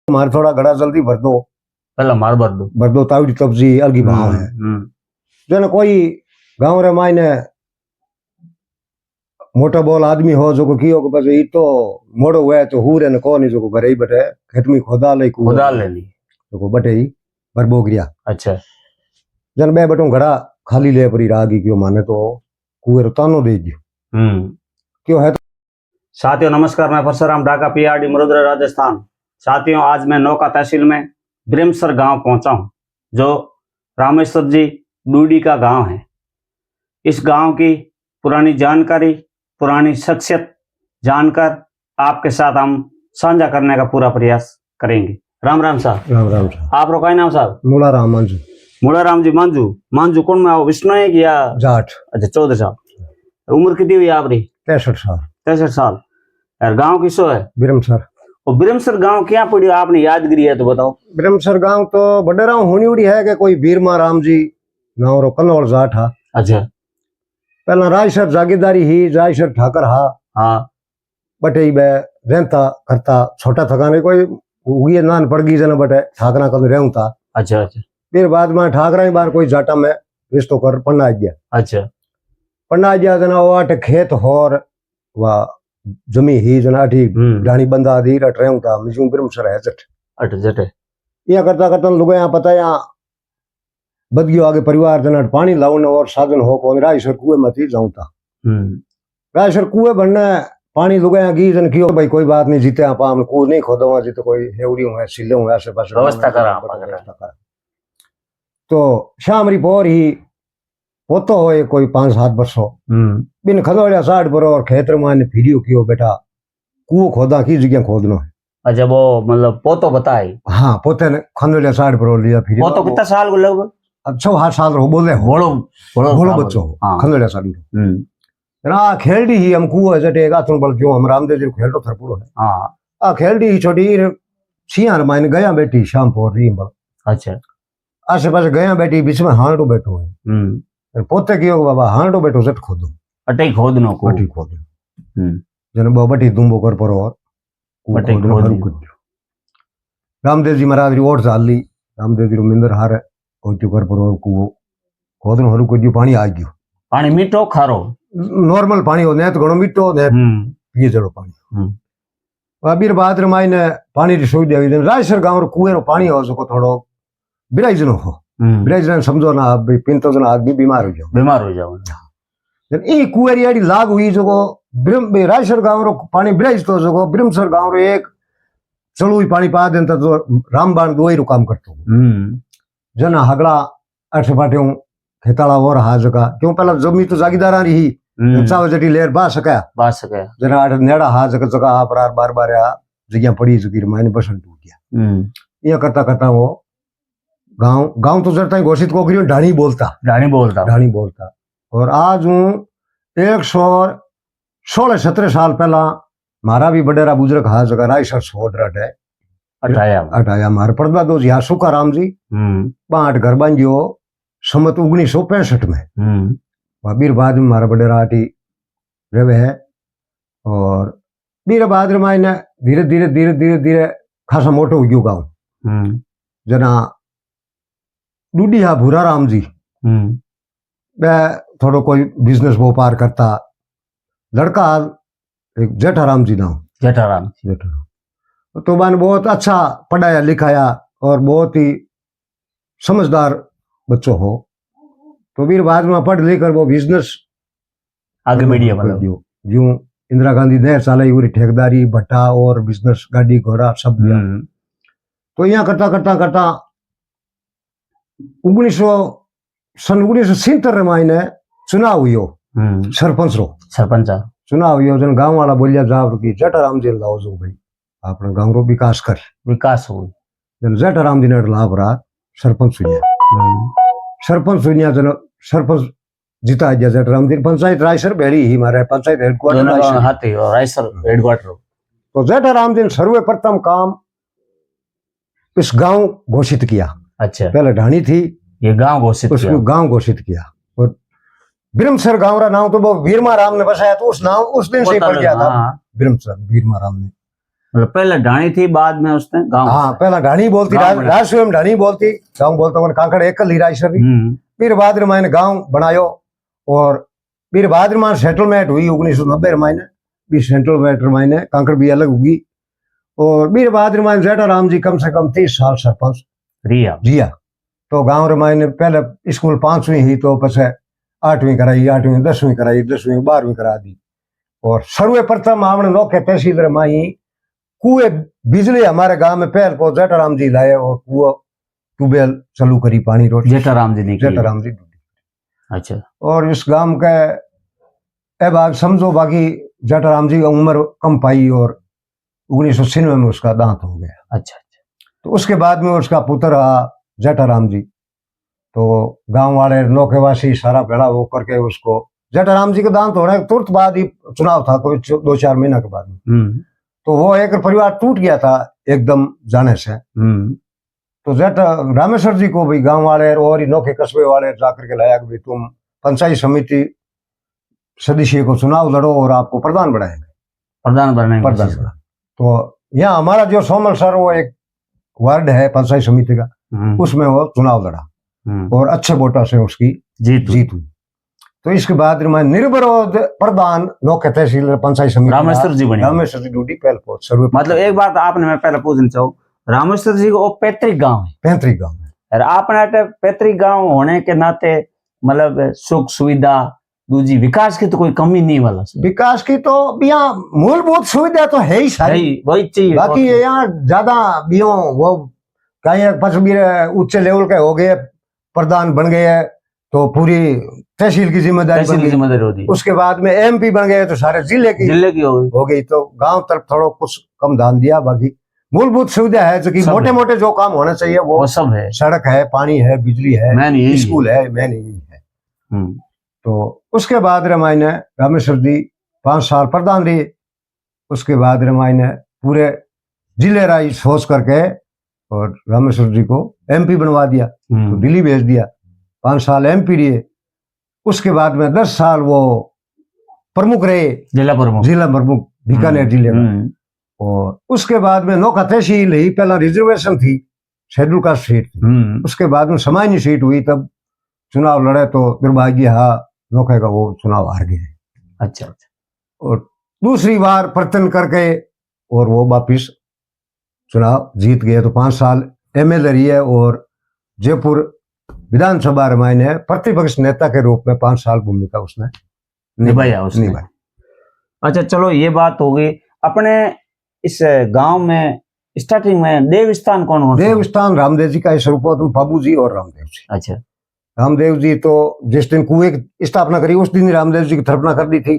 मार थोड़ा घड़ा जल्दी भर दो, पहला मार भर दो तावड़ी तब्जी अलगी भाव है। जन कोई गांव रे मायने मोटा बोल आदमी हो जो को कियो को बस ई तो मोड़ो हुए तो हूरे न कोनी जो को घरे ही बैठे खेत में खोदा लेनी जो को बटे ही भर बोगरिया। अच्छा जन बे बटो घड़ा खाली ले परी रागी क्यों माने तो कुएं तानो दे दियो क्यों है। साथियों नमस्कार, मैं परशुराम ढाका पीआरडी मरोदरा राजस्थान। साथियों आज मैं नौका तहसील में ब्रिमसर गांव पहुंचा हूं जो रामेश्वर जी डूडी का गांव है। इस गांव की पुरानी जानकारी, पुरानी शख्सियत जानकर आपके साथ हम साझा करने का पूरा प्रयास करेंगे। राम राम साहब। राम राम साहब। आप रोका नाम साहब? मूला राम मांझू। मूला राम जी मांझू। मांझू कौन में आओ, विष्णु है या जाट? अच्छा 14 साल। उम्र कितनी हुई आपकी? 63 साल। 63 साल। यार गांव किसो है? ब्रिमसर। और ब्रिमसर गांव क्या पड़ी आपने यादगिरी है तो बताओ। ब्रिमसर गांव तो बड़े राव होनी उड़ी है कि कोई बीरमा राम जी नाम रो कन्नौल जाट हा। अच्छा पहला रायसर जागीरदारी ही रायसर ठाकर हा। हाँ बटे ही बे रहता करता छोटा थकाने कोई उगी नान पड़ गई जन बटे ठाकरा कन रहूं था। अच्छा अच्छा। फिर बाद में ठाकरा ही बार कोई जाटा में रिश्तो कर पन्ना आ गया। अच्छा पन्ना आ गया जना वाट खेत होर वा जमी ही जना अठी डाणी बंदा दी रट रहूं था मिजू ब्रिमसर है जट अट जट या करता करता लोग यहाँ पता यहाँ बद गयो आगे परिवार जना पानी लाऊन और साधन हो कौन रायसर कुएं में थी जाऊं था। रायसर कुएं बनने पानी लुगे यहाँ गी जन कियो भाई कोई बात नहीं जीते आप हम कुएं नहीं खोदो जी तो कोई हेवड़ी हुए सिले हुए आसे पास व्यवस्था करा। तो शामरी पोर ही पोतो होए कोई 5-7 वर्षों बिन खदोड़िया 60 पर और खेतर मान फिरियो कियो बेटा कुओं खोदा की जगह खोदनो है। अच्छा वो मतलब पोतो बताए? हाँ पोते ने खंदोड़िया 60 पर लिया फिर पोतो कितना साल को लगभग? 6-8 साल रो बोले बोलो बच्चो खंदोड़िया साल ना खेलडी ही हम कुओं जटे का तुम बल क्यों हम रामदेव जी खेल तो थरपुड़ो है। हाँ आ खेलडी ही छोटी छियार मायने गया बेटी शाम पोर री बल। अच्छा आसे पास गया बेटी बीच में हांडो बैठो है पोते कियो बाबा हांडो बैठो जट खोदो अटे खोदनो को अटी खोदो जन बटी दुंबो कर पर और अटे खोदनो रामदेव जी महाराज री ओट चाली रामदेव जी रो मिंदर हारे ओटी कर पर और कुओं खोदनो हरु को पानी आ गयो। पानी मीठो खारो नॉर्मल पानी हो ने तो घणो मीठो ने पिए जड़ो पानी अबीर बाद रे मायने पानी री सुविधा हुई रायसर गांव रो कुएं रो पानी हो सको थोड़ो बिराइजनो हो बिराइजन समझो ना भाई पिंतो जना आदमी बीमार हो जाओ जन ई कुएं री लाग हुई जो ब्रिम रायसर गांव रो पानी बिराइज तो जो ब्रिमसर गांव रो एक चलू ही पानी पा देन तो रामबाण दो ही रो काम करतो जना हगला अठ पाटियों खेताला और हा जगह क्यों पहला जमी तो जागीदारा री ही चाव जटी लेर बा सका जना आठ नेड़ा हा जगह जगह आ पर बार बार जगह पड़ी जगह मायने बसन टूट गया। ये करता करता वो गांव तो जरता घोषित को करियो ढाणी बोलता और आज हूँ 116-17 साल पहला मारा भी बडेरा बुजुर्ग हा जगह रायसर छोड़ रट है अठाया मार पड़दा दो जी सुखा राम जी बाट घर बांधियो समत 1965 में बीर बाद में मारा बडेरा आटी रहे है और बीर बाद मायने धीरे धीरे धीरे धीरे धीरे खासा मोटो हो गयो गाँव जना डूडी हा भूरा राम जी वे थोड़ो कोई बिजनेस व्यापार करता लड़का एक जेठाराम जी नाम जेठाराम तो मैंने बहुत अच्छा पढ़ाया लिखाया और बहुत ही समझदार बच्चों हो तो फिर बाद में पढ़ लिख कर वो बिजनेस आगे मीडिया यूं इंदिरा गांधी ने चलाई पूरी ठेकेदारी भट्टा और बिजनेस गाड़ी घोड़ा सब तो यहाँ करता करता करता 1970 मायने चुनाव हुई सरपंच चुनाव हुई जन गांव वाला बोलिया जाओ कि जेठाराम जी लाओ जो भाई अपने गांव रो विकास हो जन जेठाराम जी ने लाभ रहा सरपंच सुनिया जन सरपंच जीता गया जेठाराम जी। पंचायत रायसर बेड़ी ही मारे पंचायत हेडक्वार्टर तो जेठाराम जी सर्वप्रथम काम इस गांव घोषित किया। अच्छा पहले ढाणी थी ये गांव घोषित किया और ब्रिमसर गांव का नाम तो वो बीरमा राम ने बसाया तो उस दिन से पड़ गया था ब्रिमसर बीरमा राम ने मतलब पहले ढाणी थी, बाद में उसने गांव। हाँ पहला ढाणी बोलती, गाँव बना। राजस्व में ढाणी बोलती, गाँव बोलता हूँ कांकड़ एकल ही राजस्व। फिर बाद में मैंने गाँव बनायो और फिर बाद में सेटलमेंट हुई 1990 में भी सेटलमेंट मैंने कांकड़ भी अलग हुई। और फिर बाद में जेठाराम जी कम से कम 30 साल सरपंच जिया। तो गाँव रे मैंने पहले स्कूल 5वीं ही, तो पछे 8वीं कराई, 8वीं 10वीं कराई, 10वीं 12वीं करा दी। और सर्वप्रथम हमने नौके तहसील रे माई कुएं बिजली हमारे गांव में पहल को जेठाराम जी लाए और कुआ ट्यूबवेल चालू करी पानी रोज जेठाराम जी ने की। जेठाराम जी। अच्छा। और इस गांव के अब आप समझो बाकी जेठाराम जी की उम्र कम पाई और 1996 में उसका दांत हो गया। अच्छा। तो उसके बाद में उसका पुत्र रहा जेठाराम जी। तो गांव वाले नौकेवासी सारा भेड़ा हो करके उसको जेठाराम जी के दांत होने के तुरंत बाद ही चुनाव था, कोई 2-4 महीना के बाद में। तो वो एक परिवार टूट गया था एकदम जाने से। तो जेठा रामेश्वर जी को भी गांव वाले और ही नौके कस्बे वाले जाकर के लाया कि भाई तुम पंचायत समिति सदस्य को चुनाव लड़ो और आपको प्रधान बनाएंगे, प्रधान बना। तो यहाँ हमारा जो सोमल सर वो एक वार्ड है पंचायत समिति का, उसमें वो चुनाव लड़ा और अच्छे वोटों से उसकी जीत हुई। तो इसके बाद मैं निर्विरोध प्रधान नौके तहसील पंचायत समिति रामेश्वर जी बने। रामेश्वर जी ड्यूटी पहल सर्वे। मतलब एक बात आपने मैं पहले पूछना चाहूँ, रामेश्वर जी को पैतृक गांव है, पैतृक गांव है। और आपने पैतृक गांव होने के नाते मतलब सुख सुविधा दूजी विकास की तो कोई कमी नहीं वाला। विकास की तो यहाँ मूलभूत सुविधा तो है ही सारी, वही चाहिए। बाकी यहाँ ज्यादा बियो वो कहीं पच उच्च लेवल के हो गए, प्रधान बन गए तो पूरी तहसील की जिम्मेदारी होती है। उसके बाद में एमपी बन गए तो सारे जिले की हो गई। तो गांव तरफ थोड़ा कुछ कम ध्यान दिया। बाकी मूलभूत सुविधा है जो कि मोटे मोटे जो काम होना चाहिए वो सब है। सड़क है, पानी है, बिजली है, स्कूल है, मैन यही है। तो उसके बाद मैंने रामेश्वर जी 5 साल प्रधान रहे। उसके बाद मैंने पूरे जिले राय सोच करके और रामेश्वर जी को एमपी बनवा दिया, तो दिल्ली भेज दिया। 5 साल एमपी रहे। उसके बाद में 10 साल वो प्रमुख रहे, जिला प्रमुख बीकानेर जिले में। और उसके बाद में नौका तहसील ही पहला रिजर्वेशन थी, शेड्यूल कास्ट सीट थी। उसके बाद में सामान्य सीट हुई, तब चुनाव लड़े तो दुर्भाग्य नौके का वो चुनाव हार गए। अच्छा। और दूसरी बार प्रयत्न करके और वो वापिस चुनाव जीत गए। तो 5 साल एमएलए रही है और जयपुर विधानसभा में ने प्रतिपक्ष नेता के रूप में 5 साल भूमिका उसने निभाया। अच्छा चलो ये बात हो गई। अपने इस गांव में स्टार्टिंग में देवस्थान कौन हो? देवस्थान रामदेव जी का स्वरूप, बाबू जी और रामदेव जी। अच्छा। रामदेव जी तो जिस दिन कुएं की स्थापना करी उस दिन रामदेव जी की स्थापना कर दी थी।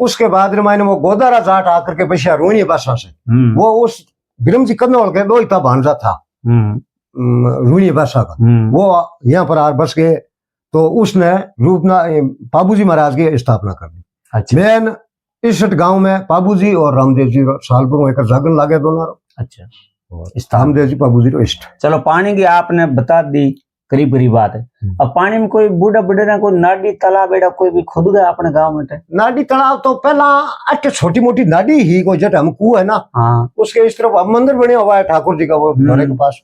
उसके बाद मैंने वो गोदारा जाट आकर के पैसा रोहिणी भाषा से वो उस ब्रह्म जी कन्नौल के दो इतना भांजा था रोहिणी भाषा का, वो यहाँ पर बस गए। तो उसने रूपना बाबूजी महाराज की स्थापना कर दी। अच्छा। मैन इस गांव में बाबूजी और रामदेव जी साल पर एक जागरण लागे दोनों। अच्छा। रामदेव जी बाबूजी रो इष्ट। चलो पानी की आपने बता दी करीब करीब बात है। अब पानी में कोई बूढ़ा बुढ़ा कोई नाडी तालाब बेड़ा कोई भी खुद गया अपने गांव में? नाडी तालाब तो पहला अच्छे छोटी मोटी नाडी ही कोई जट हम कुआं है ना। हाँ। उसके इस तरफ मंदिर बने हुआ है ठाकुर जी का, वो घोड़े के पास।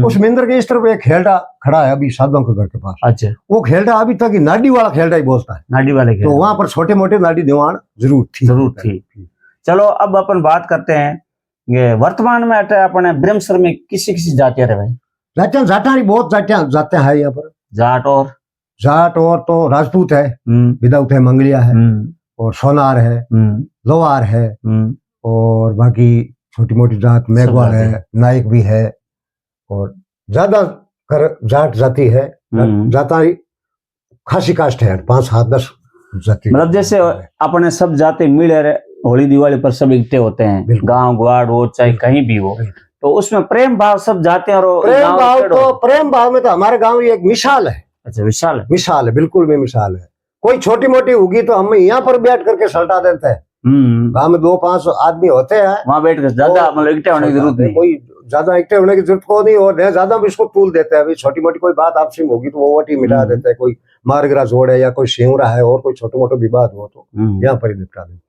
उस मंदिर के इस तरफ एक खेलड़ा खड़ा है अभी साधुओं के घर के पास। अच्छा। वो खेलड़ा अभी तक नाडी वाला खेलड़ा ही बोलता है, नाडी वाले। तो वहां पर छोटे मोटे नाडी दीवान जरूर थी। चलो अब अपन बात करते हैं ये वर्तमान में अपने ब्रह्मसर में किसी किसी जातियां रहे? जाटा बहुत जाते हैं यहाँ पर। जाट और तो राजपूत है, विदाउत है, मंगलिया है और सोनार है, लोहार है और बाकी छोटी मोटी जात मेघवाल है, नायक भी है और ज्यादा कर जाट जाति है। जाता खासी कास्ट है 5-7-10 जाति। मतलब जैसे अपने सब जाति मिले होली दिवाली पर सब इकट्ठे होते हैं, गांव ग्वाड़ हो चाहे कहीं भी हो, तो उसमें प्रेम भाव सब जाते हैं। और प्रेम भाव में तो हमारे गांव एक मिसाल है। अच्छा। विशाल है, बिल्कुल भी मिसाल है। कोई छोटी मोटी होगी तो हम यहाँ पर बैठ करके सल्टा देते हैं। गांव में 2-5 आदमी होते हैं, वहां बैठ कर ज्यादा मतलब इकट्ठे होने की जरूरत नहीं, कोई ज्यादा इकट्ठे होने की जरूरत को नहीं। और ज्यादा भी इसको तूल देते हैं। अभी छोटी मोटी कोई बात आपसी में होगी तो वो वटी मिटा देते हैं। कोई मारगरा जोड़ है या कोई सिंगरा है और कोई छोटे मोटे विवाद हो तो यहाँ पर ही निपटा देते।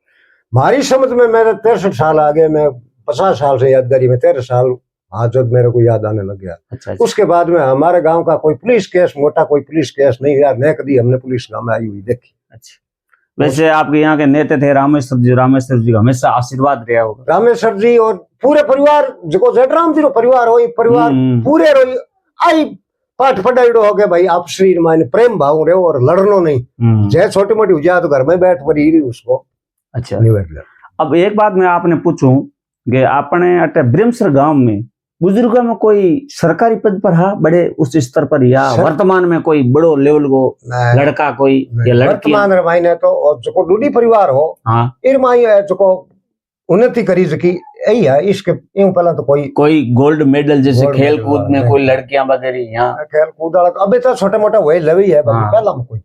हमारी समझ में मेरे 63 साल आगे मैं 50 साल से यादगारी में 13 साल आज जब मेरे को याद आने लग गया। अच्छा अच्छा उसके बाद में हमारे गांव का कोई पुलिस केस, मोटा कोई पुलिस केस नहीं यार, न कभी हमने पुलिस गांव में आई हुई देखी। अच्छा। वैसे आपके यहाँ के नेता थे रामेश्वर जी का हमेशा आशीर्वाद रहा होगा। रामेश्वर जी और पूरे परिवार जो जटराम जी रो परिवार हो, परिवार पूरे रो आई पाठ पढ़ाईडो हो गए भाई, आप शरीर माने प्रेम भाव रहे और लड़नो नहीं। जय छोटी मोटी हो जाए तो घर में बैठ पर ही उसको। अच्छा। निवेट ले। अब एक बात मैं आपने पूछूं कि आपने अटे ब्रिमसर गांव में बुजुर्गों में कोई सरकारी पद पर है बड़े उस स्तर पर, या वर्तमान में कोई बड़ो लेवल को लड़का कोई या लड़की? वर्तमान में मायने तो जो डूडी परिवार हो, हाँ, इन माई है जो उन्नति करी सकी यही है। इसके यूं पहला तो कोई गोल्ड मेडल जैसे खेल कूद में कोई लड़कियां वगैरह यहाँ खेल कूद वाला अभी तो छोटा मोटा वही लवी है, पहला में कोई।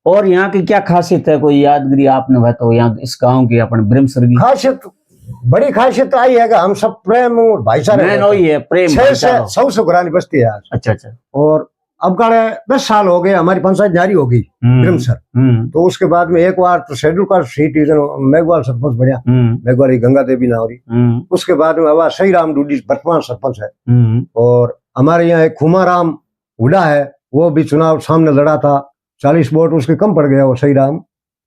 और यहाँ की क्या खासियत है, कोई यादगिरी आपने बताओ यहाँ इस गांव की, अपने ब्रिमसर की? खासियत, बड़ी खासियत आई है कि हम सब प्रेम और भाईचारे है, प्रेम भाईचारा सब सुखरानी बस्ती है। अच्छा अच्छा। और अब का 10 साल हो गए हमारी पंचायत जारी हो गई ब्रिमसर। तो उसके बाद में एक बार तो schedule caste seat Meghwal sarpanch बना, मेघवाल गंगा देवी नावरी। उसके बाद में अब सही राम डूडी वर्तमान सरपंच है। और हमारे यहाँ एक खुमाराम हुडा है, वो भी चुनाव सामने लड़ा था, 40 वोट उसके कम पड़ गया, वो सही राम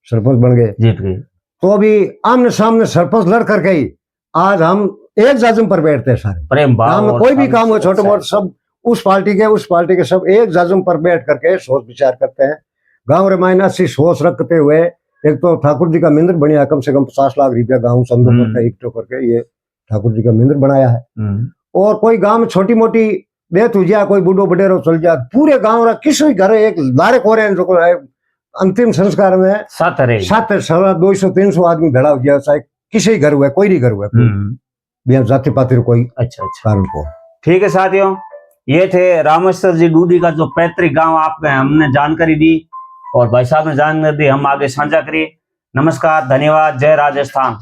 सरपंच बन गए, जीत गए। तो अभी आमने सामने सरपंच लड़ करके ही आज हम एक जाजम पर बैठते हैं सारे। प्रेम भाव कोई भी काम हो छोटे मोटे सब उस पार्टी के सब एक जाजम पर बैठ करके सोच विचार करते हैं। गांव रामायण से सोच रखते हुए एक तो ठाकुर जी का मंदिर बनिया, कम से कम 50 लाख रुपया गाँव संदो करके इकट्ठो करके ये ठाकुर जी का मंदिर बनाया है। और कोई गांव में छोटी मोटी डेथ हो जाए, कोई बूढ़ो बडेरो चल जाए, पूरे गांव किसी घर एक लारे कोरे अंतिम संस्कार में 200-300 आदमी भेड़ा हो गया, चाहे किसी घर हुआ, कोई नहीं घर हुआ, जाति पाति कोई अच्छा कारण को। ठीक है साथियों, ये थे रामेश्वर जी डूडी का जो पैतृक गांव आपको हमने जानकारी दी और भाई साहब ने जानकारी दी, हम आगे साझा करिए। नमस्कार, धन्यवाद, जय राजस्थान।